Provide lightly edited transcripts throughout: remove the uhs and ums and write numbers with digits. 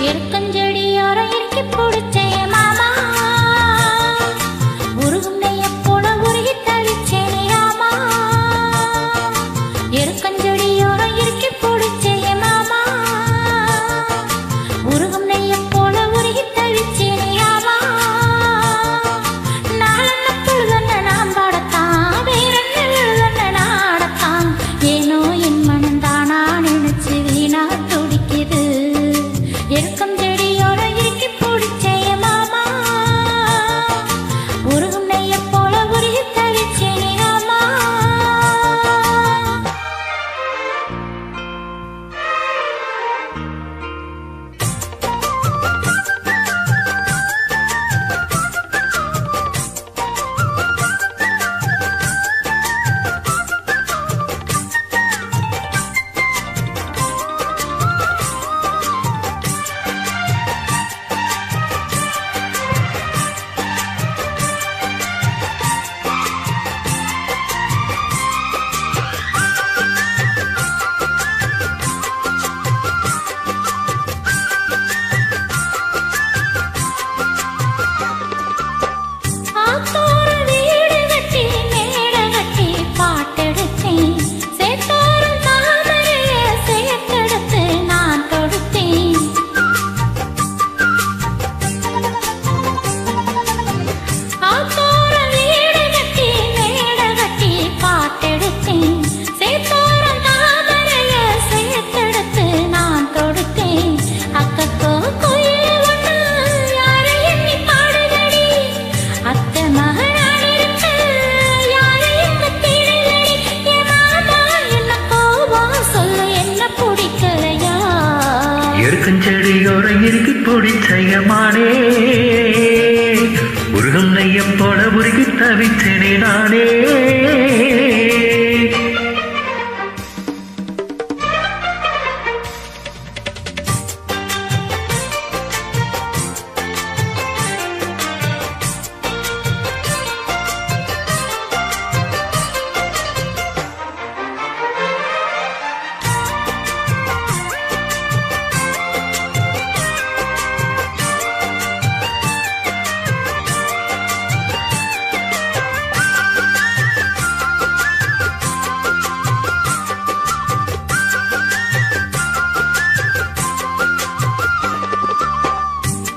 எருக்கஞ்செடியோரம் இறுக்கி பிடிச்சேன் மாமா, உருகும் நெய்யைப் போல உருகி தவிச்சேனே ராமா. எருக்கஞ்செடியோரம் இறுக்கி பிடிச்சேன் மாமா, உருகும் நெய்யைப் போல உருகி தவிச்சேனே ராமா. நாளென்ன பொழுதென்ன நான் பாடத்தான், வேறென்ன எழுதென்ன நாடத்தான், ஏனோ என் மனந்தானா நினைச்சு வீணா துடிக்குது. எருக்கம் செடியோட இறுக்கி பிடிச்சேன் மாமா, உருகும் நெய்யைப் போல உருகி தவிச்சேனே ராமா. எருக்கஞ்செடியோரம் இறுக்கி பிடிச்சேன் மானே, உருகும் நெய்யைப் போல உருகி தவிச்சேனே நானே.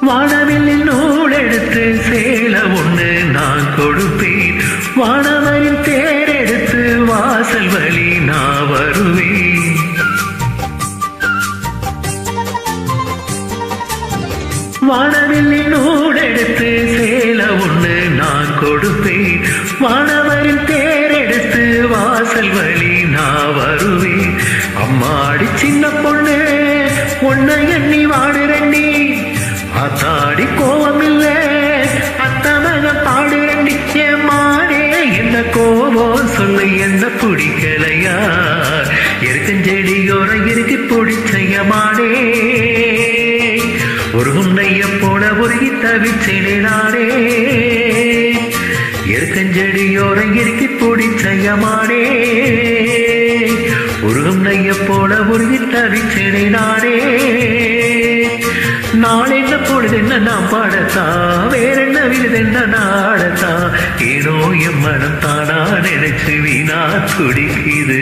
வானவில்லில் நூல் எடுத்து சேலை ஒண்ணு நான் கொடுப்பேன், வானவரின் தேரெடுத்து வாசல் வழி நான் வருவேன். வானவில்லில் நூல் எடுத்து சேலை ஒண்ணு நான் கொடுப்பேன், வானவரின் தேரெடுத்து வாசல் வழி நான் வருவேன். அம்மாடி சின்ன பொண்ணு உன்னை எண்ணி வாடுறண்டி, அத்தாடி கோவமில்ல அத்தமக பாடுறண்டி. என் மானே என்ன கோவம் சொல்லு, என்ன பிடிக்கலையா? எருக்கஞ்செடியோரம் இறுக்கி பிடிச்சேன் மானே, உருகும் நெய்யைப் போல உருகி தவிச்சேனே நானே. எருக்கஞ்செடியோரம் இறுக்கி பிடிச்சேன் மானே, உருகும் நெய்யைப் போல உருகி தவிச்சேனே நானே. நாளென்ன பொழுதென்ன நான் பாடத்தா, வேறென்ன விருதென்ன நாடத்தா, ஏனோ என் மனம் தானா நினைச்சு வீணா துடிக்குது.